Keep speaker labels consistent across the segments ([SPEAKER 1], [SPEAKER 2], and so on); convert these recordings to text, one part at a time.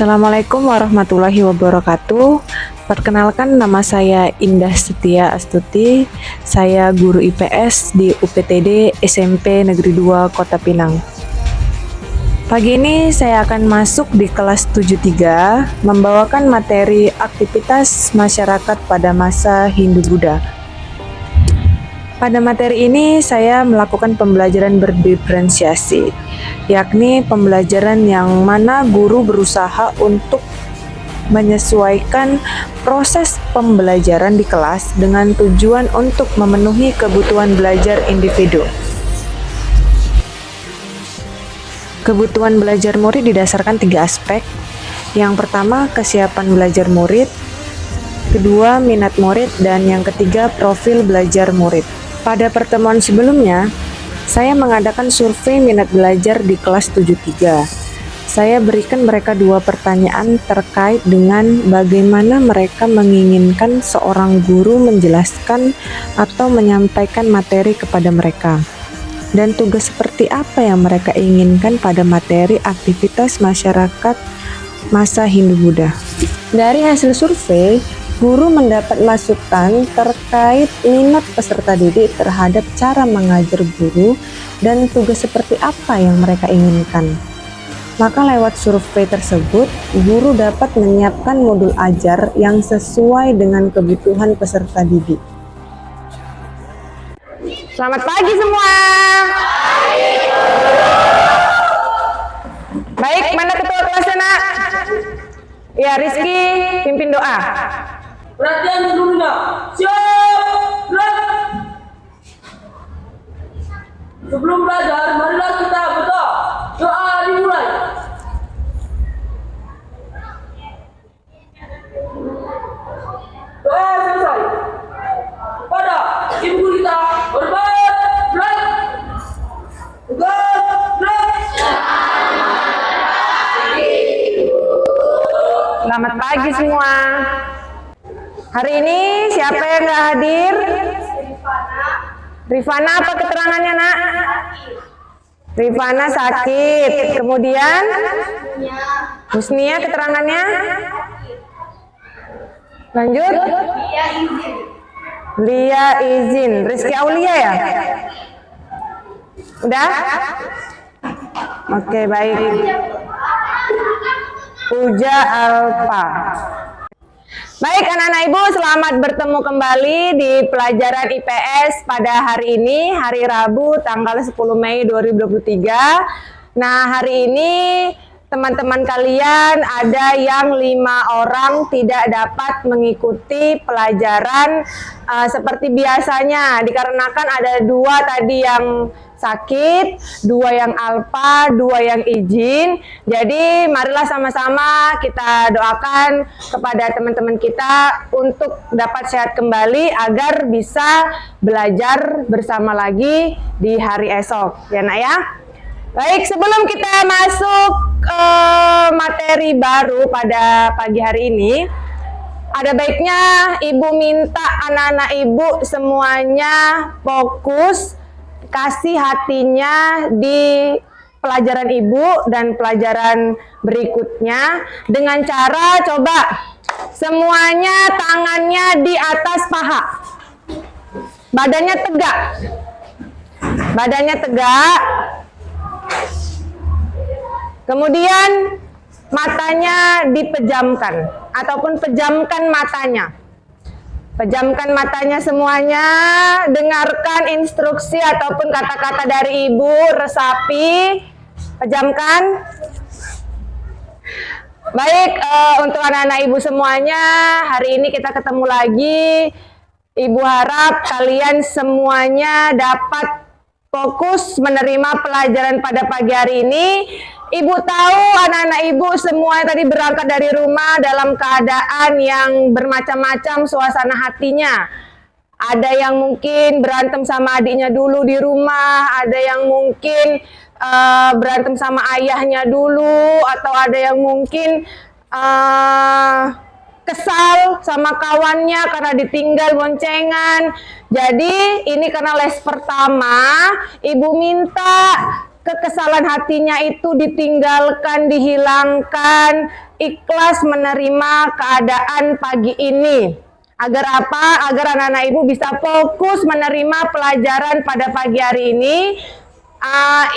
[SPEAKER 1] Assalamualaikum warahmatullahi wabarakatuh. Perkenalkan, nama saya Indah Setia Astuti. Saya guru IPS di UPTD SMP Negeri 2 Kota Pinang. Pagi ini saya akan masuk di kelas 73, membawakan materi aktivitas masyarakat pada masa Hindu-Buddha. Pada materi ini saya melakukan pembelajaran berdiferensiasi, yakni pembelajaran yang mana guru berusaha untuk menyesuaikan proses pembelajaran di kelas dengan tujuan untuk memenuhi kebutuhan belajar individu. Kebutuhan belajar murid didasarkan 3 aspek. Yang pertama, kesiapan belajar murid, kedua, minat murid, dan yang ketiga, profil belajar murid. Pada pertemuan sebelumnya, saya mengadakan survei minat belajar di kelas 73. Saya berikan mereka 2 pertanyaan terkait dengan bagaimana mereka menginginkan seorang guru menjelaskan atau menyampaikan materi kepada mereka, dan tugas seperti apa yang mereka inginkan pada materi aktivitas masyarakat masa Hindu-Buddha. Dari hasil survei, guru mendapat masukan terkait minat peserta didik terhadap cara mengajar guru dan tugas seperti apa yang mereka inginkan. Maka lewat survei tersebut, guru dapat menyiapkan modul ajar yang sesuai dengan kebutuhan peserta didik. Selamat pagi semua. Baik, mana ketua kelasnya, Nak? Ya, Rizky, pimpin doa.
[SPEAKER 2] Perhatian seluruhnya, siap, gerak. Sebelum belajar, marilah kita berdoa. Doa dimulai. Doa selesai. Pada ibu kita berbuat gerak. Gerak.
[SPEAKER 1] Selamat pagi semua. Hari ini siapa yang nggak hadir? Rifana, apa keterangannya, Nak? Rifana sakit. Kemudian Husnia keterangannya? Lanjut. Lia izin. Rizky Aulia ya? Udah? Oke, baik. Puja Alfa. Baik anak-anak ibu, selamat bertemu kembali di pelajaran IPS pada hari ini, hari Rabu tanggal 10 Mei 2023. Nah, hari ini teman-teman kalian ada yang 5 orang tidak dapat mengikuti pelajaran seperti biasanya, dikarenakan ada 2 tadi yang sakit, 2 yang alfa, 2 yang izin. Jadi marilah sama-sama kita doakan kepada teman-teman kita untuk dapat sehat kembali agar bisa belajar bersama lagi di hari esok, ya Nak ya. Baik, sebelum kita masuk ke materi baru pada pagi hari ini, ada baiknya ibu minta anak-anak ibu semuanya fokus, kasih hatinya di pelajaran ibu dan pelajaran berikutnya dengan cara coba semuanya tangannya di atas paha, badannya tegak, kemudian matanya dipejamkan ataupun pejamkan matanya. Pejamkan matanya semuanya, dengarkan instruksi ataupun kata-kata dari ibu, resapi, pejamkan. Baik, untuk anak-anak ibu semuanya, hari ini kita ketemu lagi. Ibu harap kalian semuanya dapat fokus menerima pelajaran pada pagi hari ini. Ibu tahu anak-anak ibu semua tadi berangkat dari rumah dalam keadaan yang bermacam-macam suasana hatinya. Ada yang mungkin berantem sama adiknya dulu di rumah, ada yang mungkin berantem sama ayahnya dulu, atau ada yang mungkin kesal sama kawannya karena ditinggal boncengan. Jadi ini karena les pertama, ibu minta kekesalan hatinya itu ditinggalkan, dihilangkan, ikhlas menerima keadaan pagi ini. Agar apa? Agar anak-anak ibu bisa fokus menerima pelajaran pada pagi hari ini.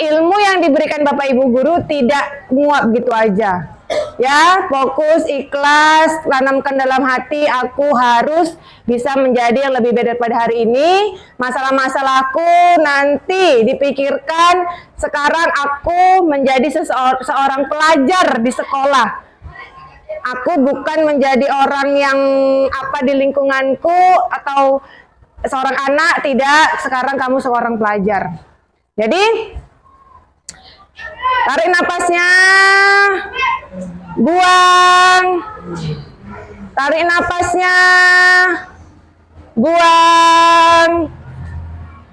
[SPEAKER 1] Ilmu yang diberikan Bapak Ibu Guru tidak nguap gitu aja. Ya, fokus, ikhlas, tanamkan dalam hati, aku harus bisa menjadi yang lebih baik daripada hari ini. Masalah-masalahku nanti dipikirkan. Sekarang aku menjadi seorang pelajar di sekolah. Aku bukan menjadi orang yang apa di lingkunganku atau seorang anak, tidak. Sekarang kamu seorang pelajar. Jadi, tarik napasnya, buang, tarik napasnya, buang.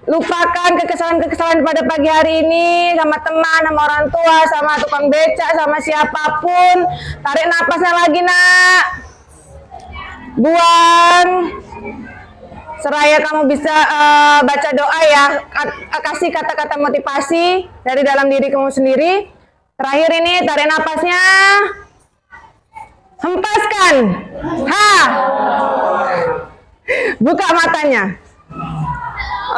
[SPEAKER 1] Lupakan kekesalan-kekesalan pada pagi hari ini sama teman, sama orang tua, sama tukang becak, sama siapapun. Tarik napasnya lagi, nak. Buang. Seraya kamu bisa baca doa ya, kasih kata-kata motivasi dari dalam diri kamu sendiri. Terakhir ini, tarik napasnya. Hempaskan. Ha. Buka matanya.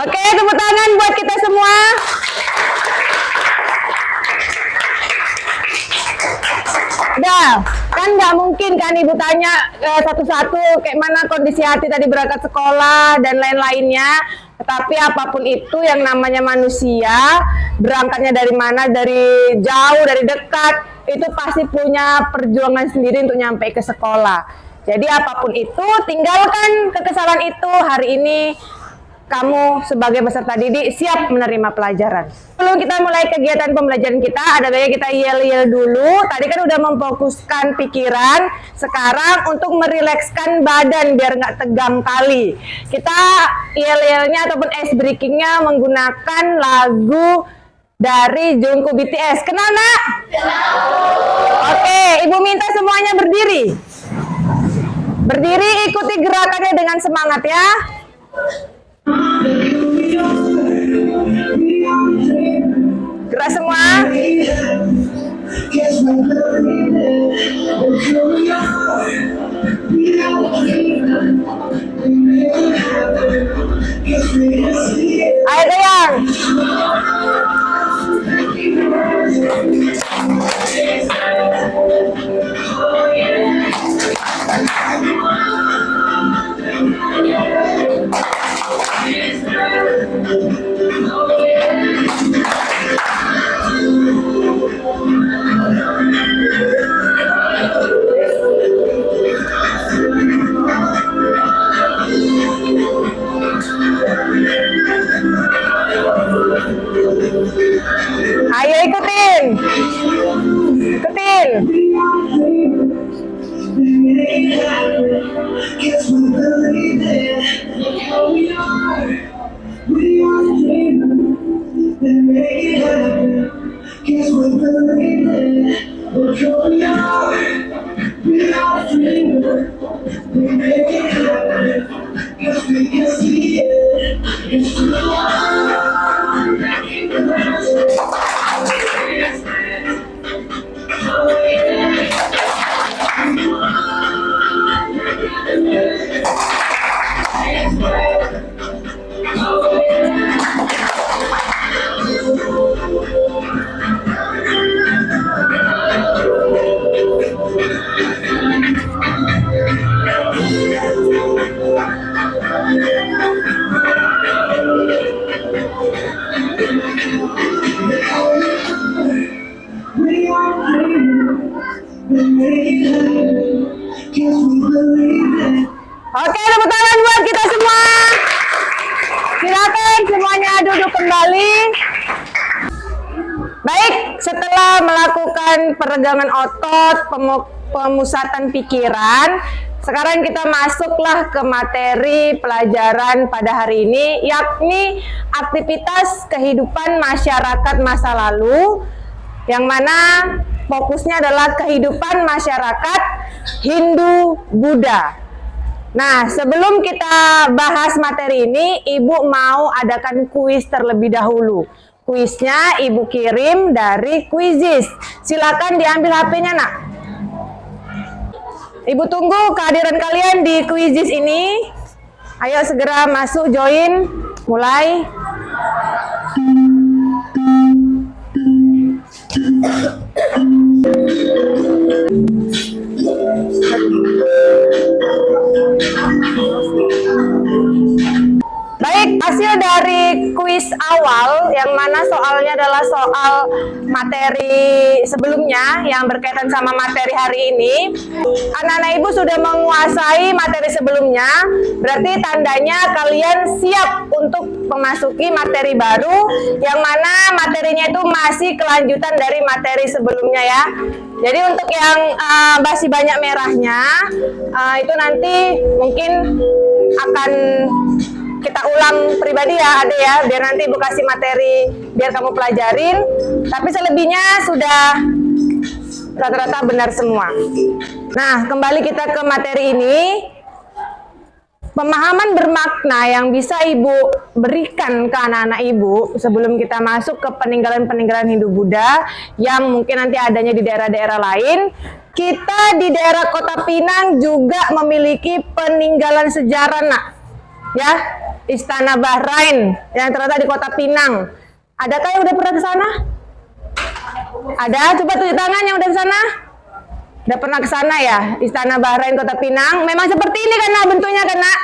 [SPEAKER 1] Oke, tepuk tangan buat kita semua. Dah, kan nggak mungkin kan ibu tanya satu-satu kayak mana kondisi hati tadi berangkat sekolah dan lain-lainnya. Tetapi apapun itu yang namanya manusia, berangkatnya dari mana, dari jauh, dari dekat, itu pasti punya perjuangan sendiri untuk nyampe ke sekolah. Jadi apapun itu, tinggalkan kekesalan itu. Hari ini kamu sebagai peserta didik siap menerima pelajaran. Sebelum kita mulai kegiatan pembelajaran kita, ada baiknya kita yel-yel dulu. Tadi kan udah memfokuskan pikiran, sekarang untuk merilekskan badan biar nggak tegang kali. Kita yel-yelnya ataupun ice breakingnya menggunakan lagu dari Jungkook BTS. Kenal nak? Oke, ibu minta semuanya berdiri. Berdiri, ikuti gerakannya dengan semangat ya. Gerak semua. Ayo sayang. Ayo ikutin. Ikutin. Oke, tepuk tangan buat kita semua. Silakan semuanya duduk kembali. Baik, setelah melakukan peregangan otot, pemusatan pikiran, sekarang kita masuklah ke materi pelajaran pada hari ini, yakni aktivitas kehidupan masyarakat masa lalu, yang mana fokusnya adalah kehidupan masyarakat Hindu-Buddha. Nah, sebelum kita bahas materi ini, Ibu mau adakan kuis terlebih dahulu. kuisnya Ibu kirim dari Quizizz. Silakan diambil HP-nya, Nak. Ibu tunggu kehadiran kalian di Quizizz ini. Ayo segera masuk, join, mulai. Baik, hasil dari kuis awal yang mana soalnya adalah soal materi sebelumnya yang berkaitan sama materi hari ini. Anak-anak Ibu sudah menguasai materi sebelumnya, berarti tandanya kalian siap untuk memasuki materi baru yang mana materinya itu masih kelanjutan dari materi sebelumnya ya. Jadi untuk yang masih banyak merahnya, itu nanti mungkin akan kita ulang pribadi ya, Ade ya, biar nanti Ibu kasih materi biar kamu pelajarin. Tapi selebihnya sudah rata-rata benar semua. Nah, kembali kita ke materi ini. Pemahaman bermakna yang bisa Ibu berikan ke anak-anak Ibu sebelum kita masuk ke peninggalan-peninggalan Hindu Buddha yang mungkin nanti adanya di daerah-daerah lain. Kita di daerah Kota Pinang juga memiliki peninggalan sejarah, Nak. Ya, Istana Bahrain yang terletak di Kota Pinang. Adakah yang udah pernah ke sana? Ada? Coba tunjuk tangan yang udah ke sana. Udah pernah ke sana ya? Istana Bahrain Kota Pinang. Memang seperti ini kan, Nak, bentuknya kan, Nak?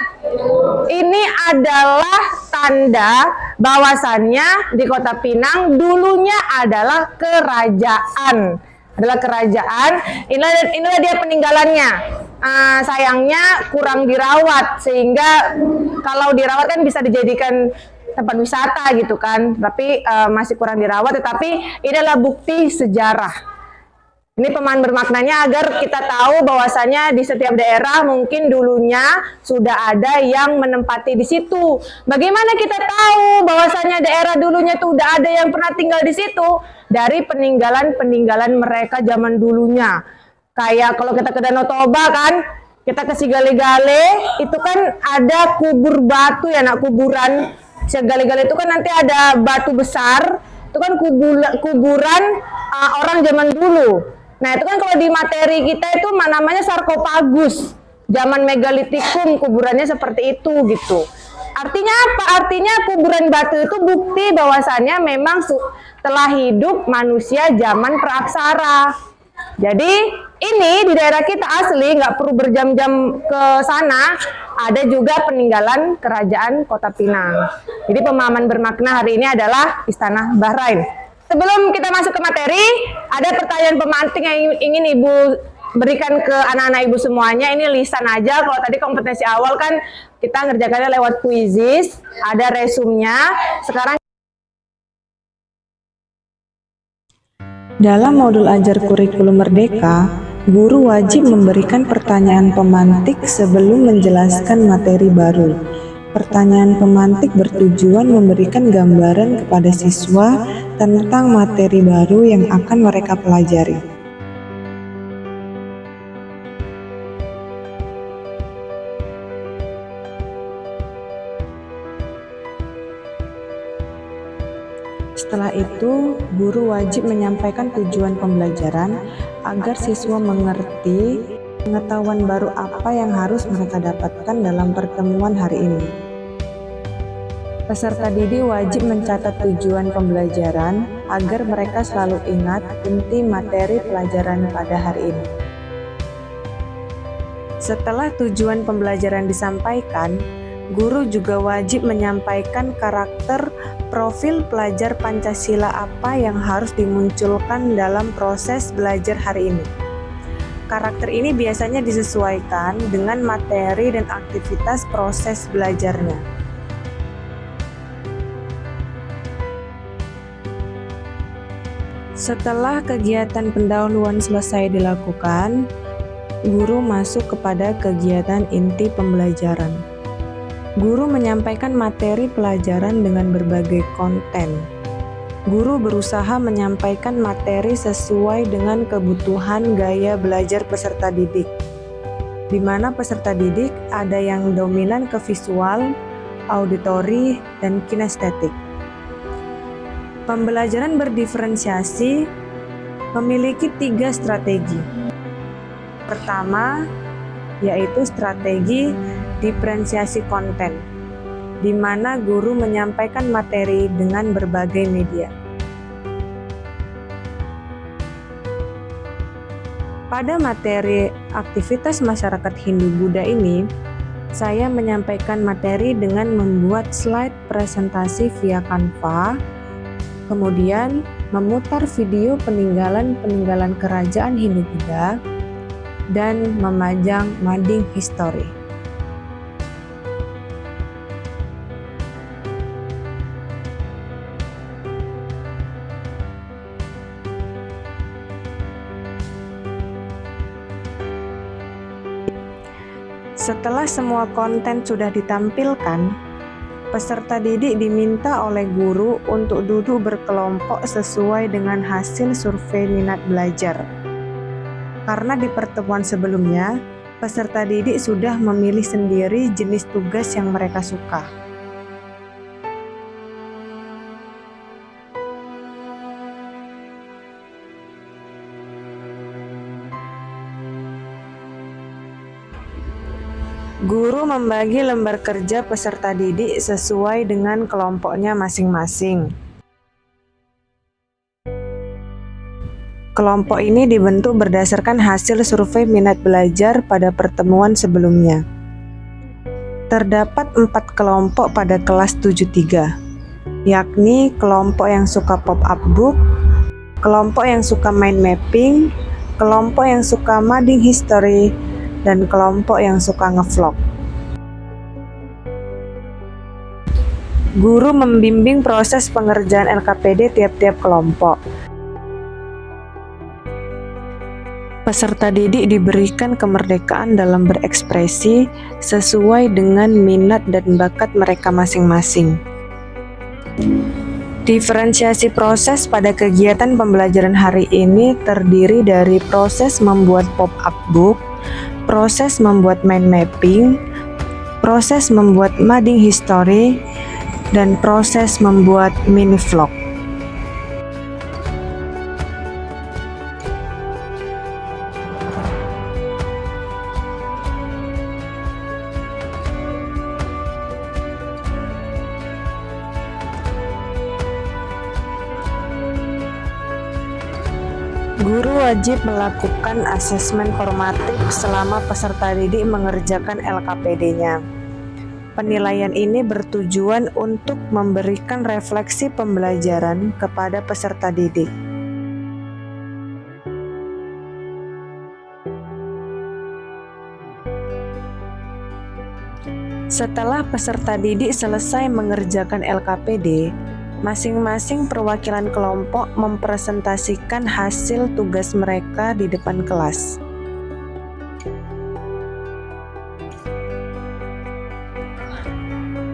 [SPEAKER 1] Ini adalah tanda bahwasannya di Kota Pinang dulunya adalah kerajaan. Inilah dia peninggalannya. Sayangnya kurang dirawat, sehingga kalau dirawat kan bisa dijadikan tempat wisata gitu kan, tapi masih kurang dirawat. Tetapi ini adalah bukti sejarah. Ini pemahaman bermaknanya agar kita tahu bahwasanya di setiap daerah mungkin dulunya sudah ada yang menempati di situ. Bagaimana kita tahu bahwasanya daerah dulunya tuh udah ada yang pernah tinggal di situ? Dari peninggalan-peninggalan mereka zaman dulunya. Kayak kalau kita ke Danau Toba kan, kita ke Sigale-Gale, itu kan ada kubur batu ya, Nak, kuburan. Sigale-Gale itu kan nanti ada batu besar, itu kan kuburan orang zaman dulu. Nah, itu kan kalau di materi kita itu namanya sarkofagus. Zaman megalitikum kuburannya seperti itu gitu. Artinya apa? Artinya kuburan batu itu bukti bahwasannya memang telah hidup manusia zaman praaksara. Jadi ini di daerah kita asli, nggak perlu berjam-jam ke sana, ada juga peninggalan kerajaan Kota Pinang. Jadi pemahaman bermakna hari ini adalah Istana Bahrain. Sebelum kita masuk ke materi, ada pertanyaan pemantik yang ingin Ibu berikan ke anak-anak Ibu semuanya. Ini lisan aja, kalau tadi kompetensi awal kan kita ngerjakannya lewat Quizizz, ada resumnya. Sekarang
[SPEAKER 3] dalam modul ajar kurikulum Merdeka, guru wajib memberikan pertanyaan pemantik sebelum menjelaskan materi baru. Pertanyaan pemantik bertujuan memberikan gambaran kepada siswa tentang materi baru yang akan mereka pelajari. Setelah itu, guru wajib menyampaikan tujuan pembelajaran agar siswa mengerti pengetahuan baru apa yang harus mereka dapatkan dalam pertemuan hari ini. Peserta didik wajib mencatat tujuan pembelajaran agar mereka selalu ingat inti materi pelajaran pada hari ini. Setelah tujuan pembelajaran disampaikan, guru juga wajib menyampaikan karakter profil pelajar Pancasila apa yang harus dimunculkan dalam proses belajar hari ini. Karakter ini biasanya disesuaikan dengan materi dan aktivitas proses belajarnya. Setelah kegiatan pendahuluan selesai dilakukan, guru masuk kepada kegiatan inti pembelajaran. Guru menyampaikan materi pelajaran dengan berbagai konten. Guru berusaha menyampaikan materi sesuai dengan kebutuhan gaya belajar peserta didik, di mana peserta didik ada yang dominan ke visual, auditori, dan kinestetik. Pembelajaran berdiferensiasi memiliki 3 strategi. Pertama, yaitu strategi diferensiasi konten, di mana guru menyampaikan materi dengan berbagai media. Pada materi aktivitas masyarakat Hindu-Buddha ini, saya menyampaikan materi dengan membuat slide presentasi via Canva, kemudian memutar video peninggalan-peninggalan kerajaan Hindu-Buddha, dan memajang mading history. Setelah semua konten sudah ditampilkan, peserta didik diminta oleh guru untuk duduk berkelompok sesuai dengan hasil survei minat belajar. Karena di pertemuan sebelumnya, peserta didik sudah memilih sendiri jenis tugas yang mereka suka. Guru membagi lembar kerja peserta didik sesuai dengan kelompoknya masing-masing. Kelompok ini dibentuk berdasarkan hasil survei minat belajar pada pertemuan sebelumnya. Terdapat 4 kelompok pada kelas 73, yakni kelompok yang suka pop-up book, kelompok yang suka mind mapping, kelompok yang suka mading history, dan kelompok yang suka ngevlog. Guru membimbing proses pengerjaan LKPD tiap-tiap kelompok. Peserta didik diberikan kemerdekaan dalam berekspresi sesuai dengan minat dan bakat mereka masing-masing. Diferensiasi proses pada kegiatan pembelajaran hari ini terdiri dari proses membuat pop-up book, proses membuat mind mapping, proses membuat mading history, dan proses membuat mini vlog. Guru wajib melakukan asesmen formatif selama peserta didik mengerjakan LKPD-nya. Penilaian ini bertujuan untuk memberikan refleksi pembelajaran kepada peserta didik. Setelah peserta didik selesai mengerjakan LKPD, masing-masing perwakilan kelompok mempresentasikan hasil tugas mereka di depan kelas.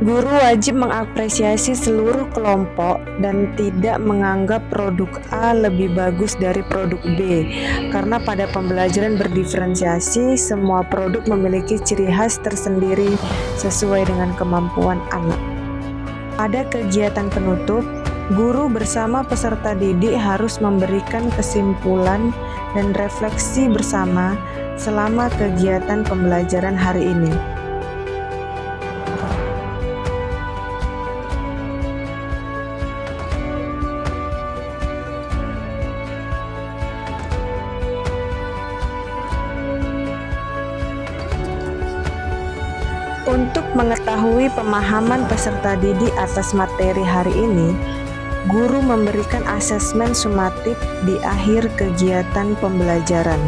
[SPEAKER 3] Guru wajib mengapresiasi seluruh kelompok dan tidak menganggap produk A lebih bagus dari produk B, karena pada pembelajaran berdiferensiasi, semua produk memiliki ciri khas tersendiri sesuai dengan kemampuan anak. Pada kegiatan penutup, guru bersama peserta didik harus memberikan kesimpulan dan refleksi bersama selama kegiatan pembelajaran hari ini. Untuk mengetahui pemahaman peserta didik atas materi hari ini, guru memberikan asesmen sumatif di akhir kegiatan pembelajaran.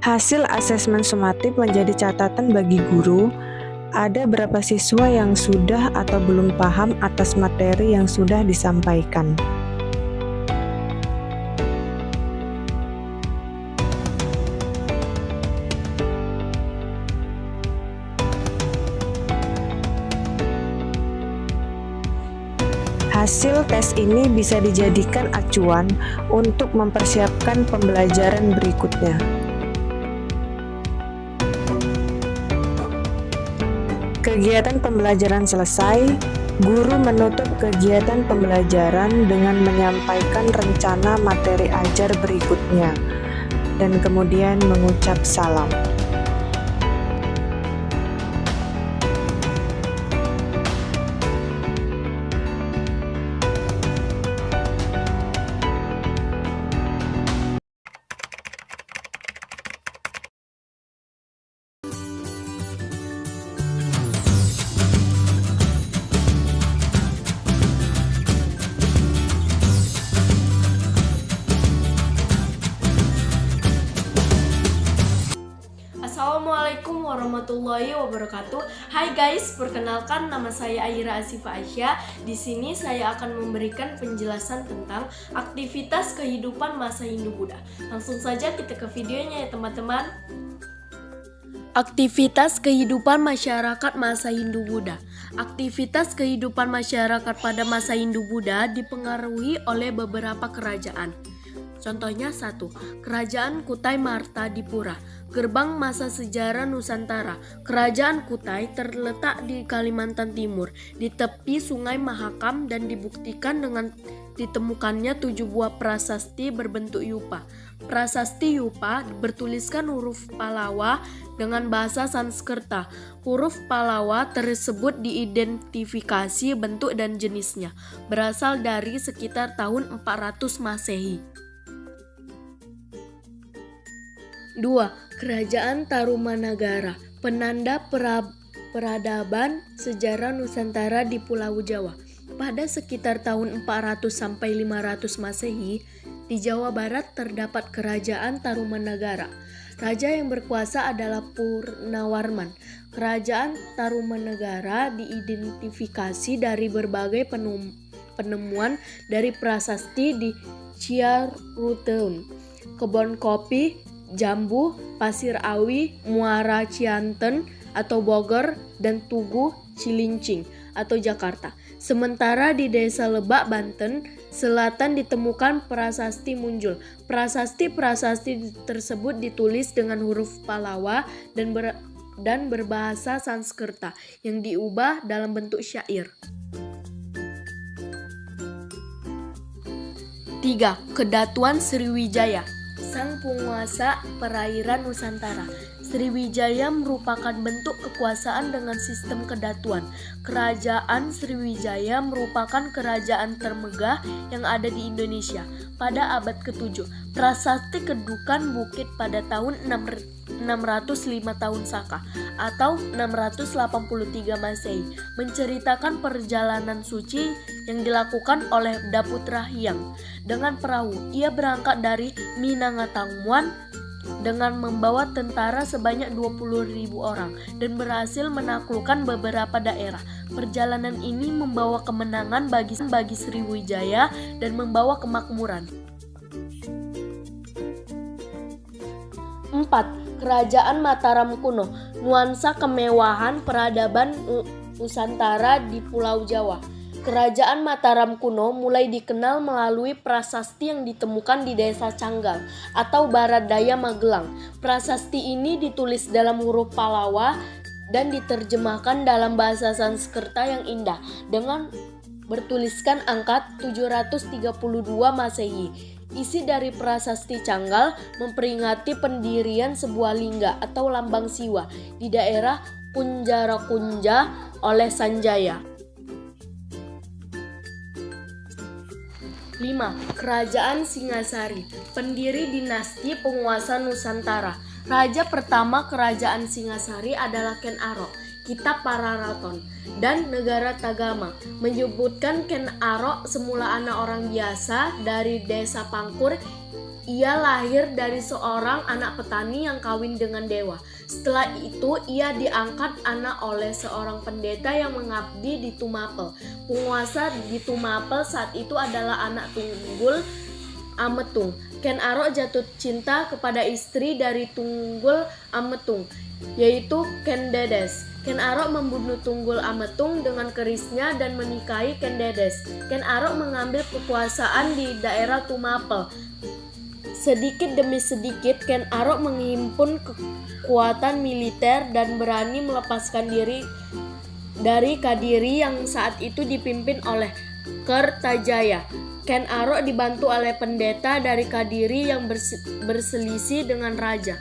[SPEAKER 3] Hasil asesmen sumatif menjadi catatan bagi guru ada berapa siswa yang sudah atau belum paham atas materi yang sudah disampaikan? Hasil tes ini bisa dijadikan acuan untuk mempersiapkan pembelajaran berikutnya. Kegiatan pembelajaran selesai, guru menutup kegiatan pembelajaran dengan menyampaikan rencana materi ajar berikutnya, dan kemudian mengucap salam.
[SPEAKER 4] Assalamualaikum warahmatullahi wabarakatuh. Hai guys, perkenalkan nama saya Aira Asifa Aisyah. Di sini saya akan memberikan penjelasan tentang aktivitas kehidupan masa Hindu-Buddha. Langsung saja kita ke videonya ya teman-teman. Aktivitas kehidupan masyarakat masa Hindu-Buddha. Aktivitas kehidupan masyarakat pada masa Hindu-Buddha dipengaruhi oleh beberapa kerajaan. Contohnya 1. Kerajaan Kutai Martadipura, gerbang masa sejarah Nusantara. Kerajaan Kutai terletak di Kalimantan Timur, di tepi Sungai Mahakam dan dibuktikan dengan ditemukannya 7 buah prasasti berbentuk yupa. Prasasti yupa bertuliskan huruf Pallava dengan bahasa Sanskerta. Huruf Pallava tersebut diidentifikasi bentuk dan jenisnya, berasal dari sekitar tahun 400 Masehi. 2. Kerajaan Tarumanagara, penanda peradaban sejarah Nusantara di Pulau Jawa. Pada sekitar tahun 400 sampai 500 Masehi, di Jawa Barat terdapat kerajaan Tarumanagara. Raja yang berkuasa adalah Purnawarman. Kerajaan Tarumanagara diidentifikasi dari berbagai penemuan dari prasasti di Ciaruteun, kebun kopi, Jambu, Pasir Awi, Muara Cianten atau Bogor, dan Tugu Cilincing atau Jakarta. Sementara di Desa Lebak, Banten Selatan ditemukan prasasti Munjul. Prasasti tersebut ditulis dengan huruf Pallava dan berbahasa Sanskerta yang diubah dalam bentuk syair. 3. Kedatuan Sriwijaya, sang penguasa perairan Nusantara. Sriwijaya merupakan bentuk kekuasaan dengan sistem kedatuan. Kerajaan Sriwijaya merupakan kerajaan termegah yang ada di Indonesia pada abad ke-7. Prasasti Kedukan Bukit pada tahun 605 tahun Saka atau 683 Masehi menceritakan perjalanan suci yang dilakukan oleh Daputra Hyang dengan perahu. Ia berangkat dari Minangkabau dengan membawa tentara sebanyak 20.000 orang dan berhasil menaklukkan beberapa daerah. Perjalanan ini membawa kemenangan bagi Sriwijaya dan membawa kemakmuran. 4. Kerajaan Mataram kuno, nuansa kemewahan peradaban Nusantara di Pulau Jawa. Kerajaan Mataram kuno mulai dikenal melalui prasasti yang ditemukan di Desa Canggal atau Barat Daya Magelang. Prasasti ini ditulis dalam huruf Pallava dan diterjemahkan dalam bahasa Sanskerta yang indah dengan bertuliskan angka 732 Masehi. Isi dari prasasti Canggal memperingati pendirian sebuah lingga atau lambang siwa di daerah Kunjarakunja oleh Sanjaya. 5. Kerajaan Singasari, pendiri dinasti penguasa Nusantara. Raja pertama Kerajaan Singasari adalah Ken Arok Kitab Pararaton, dan Negara Tagama menyebutkan Ken Arok semula anak orang biasa dari desa Pangkur. Ia lahir dari seorang anak petani yang kawin dengan dewa. Setelah itu ia diangkat anak oleh seorang pendeta yang mengabdi di Tumapel. Penguasa di Tumapel saat itu adalah anak Tunggul Ametung. Ken Arok jatuh cinta kepada istri dari Tunggul Ametung, yaitu Ken Dedes. Ken Arok membunuh Tunggul Ametung dengan kerisnya dan menikahi Ken Dedes. Ken Arok mengambil kekuasaan di daerah Tumapel. Sedikit demi sedikit Ken Arok menghimpun kekuatan militer dan berani melepaskan diri dari Kadiri yang saat itu dipimpin oleh Kertajaya. Ken Arok dibantu oleh pendeta dari Kadiri yang berselisih dengan raja.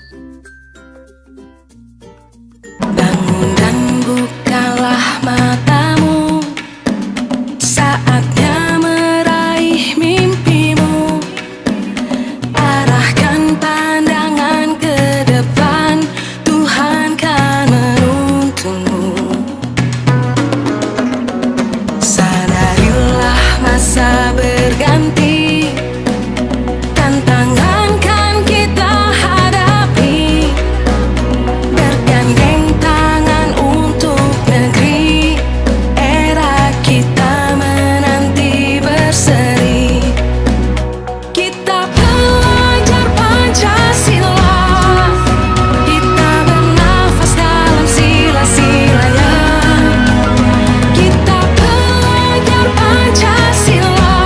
[SPEAKER 5] Bangun dan bukalah matamu, saatnya meraih mimpimu. Arahkan pandangan ke depan, Tuhan kan menuntunmu. Sadarilah masa berganti, tantangan kan kita hadapi. Bergandeng tangan untuk negeri, era kita menanti berseri. Kita belajar Pancasila, kita bernafas dalam sila-silanya. Kita belajar Pancasila,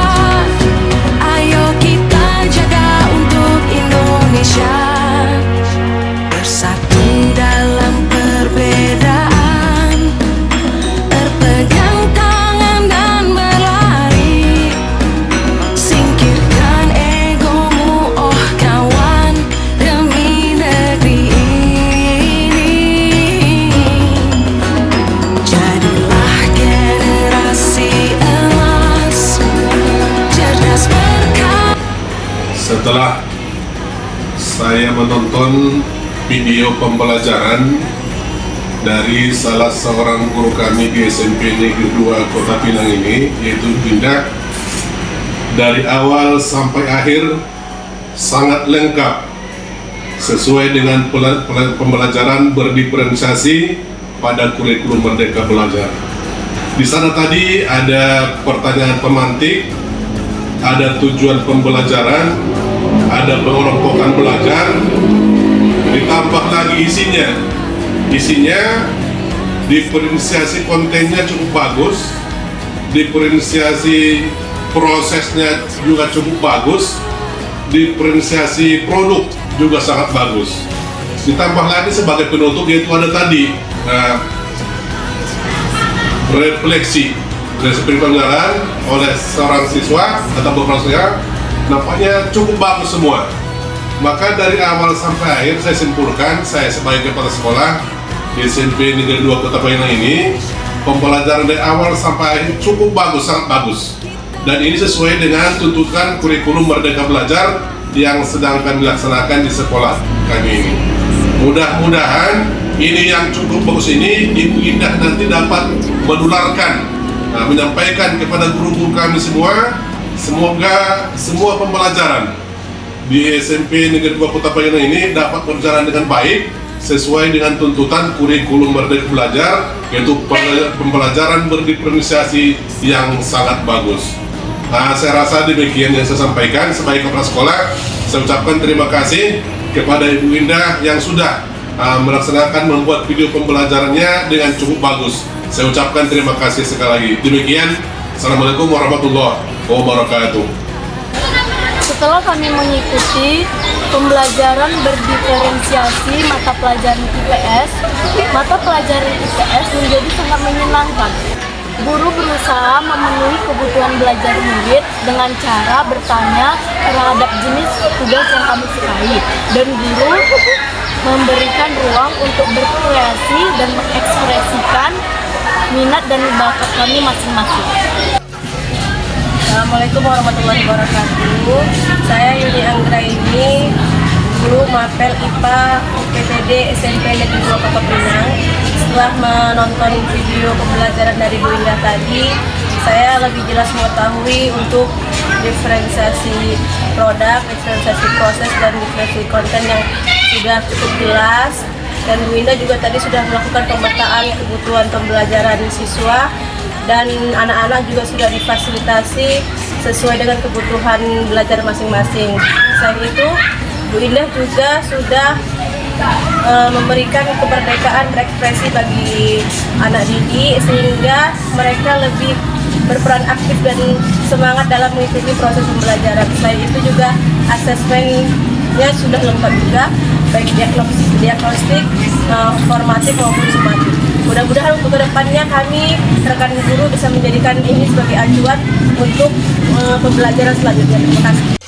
[SPEAKER 5] ayo kita jaga untuk Indonesia. Bersatu dalam perbedaan, berpegang tangan dan berlari. Singkirkan egomu, oh kawan, demi negeri ini. Jadilah generasi emas, cerdas berkarya.
[SPEAKER 6] Setelah saya menonton video pembelajaran dari salah seorang guru kami di SMP Negeri 2 Kota Pinang ini, yaitu Indah, dari awal sampai akhir sangat lengkap sesuai dengan pembelajaran berdiferensiasi pada kurikulum Merdeka Belajar. Di sana tadi ada pertanyaan pemantik, ada tujuan pembelajaran, ada pengelompokan belajar, ditambah lagi isinya. Isinya diferensiasi kontennya cukup bagus, diferensiasi prosesnya juga cukup bagus, diferensiasi produk juga sangat bagus. Ditambah lagi sebagai penutup yaitu ada tadi refleksi pembelajaran oleh seorang siswa atau beberapa siswa, nampaknya cukup bagus semua. Maka dari awal sampai akhir saya simpulkan, saya sebagai kepala sekolah di SMP Negeri 2 Kota Pinang ini, pembelajaran dari awal sampai akhir cukup bagus, sangat bagus. Dan ini sesuai dengan tuntutan kurikulum Merdeka Belajar yang sedang kami laksanakan di sekolah kami ini. Mudah-mudahan ini yang cukup bagus ini Ibu Indah nanti dapat menularkan, menyampaikan kepada guru-guru kami semua. Semoga semua pembelajaran di SMP Negeri 2 Kota Pinang ini dapat berjalan dengan baik sesuai dengan tuntutan kurikulum Merdeka Belajar, yaitu pembelajaran berdiferensiasi yang sangat bagus. Saya rasa demikian yang saya sampaikan. Sebagai kepala sekolah, saya ucapkan terima kasih kepada Ibu Indah yang sudah melaksanakan membuat video pembelajarannya dengan cukup bagus. Saya ucapkan terima kasih sekali lagi. Demikian, Assalamualaikum warahmatullahi wabarakatuh.
[SPEAKER 4] Setelah kami mengikuti pembelajaran berdiferensiasi mata pelajaran IPS, mata pelajaran IPS menjadi sangat menyenangkan. Guru berusaha memenuhi kebutuhan belajar murid dengan cara bertanya terhadap jenis tugas yang kami sukai, dan guru memberikan ruang untuk berkreasi dan mengekspresikan minat dan bakat kami masing-masing.
[SPEAKER 7] Assalamualaikum warahmatullahi wabarakatuh. Saya Yuni Anggra ini guru Mapel IPA PPD SMP Negeri 2 Kota Pinang. Setelah menonton video pembelajaran dari Bu Indah tadi, saya lebih jelas mengetahui untuk diferensiasi produk, diferensiasi proses, dan diferensiasi konten yang sudah cukup jelas. Dan Bu Indah juga tadi sudah melakukan pemetaan kebutuhan pembelajaran siswa, dan anak-anak juga sudah difasilitasi sesuai dengan kebutuhan belajar masing-masing. Selain itu, Bu Indah juga sudah memberikan kemerdekaan berekspresi bagi anak didik sehingga mereka lebih berperan aktif dan semangat dalam mengikuti proses pembelajaran. Selain itu juga asesmennya sudah lengkap juga, baik diagnostik, formatif maupun sumatif. Mudah-mudahan untuk kedepannya kami rekan guru bisa menjadikan ini sebagai acuan untuk pembelajaran selanjutnya. Terima kasih.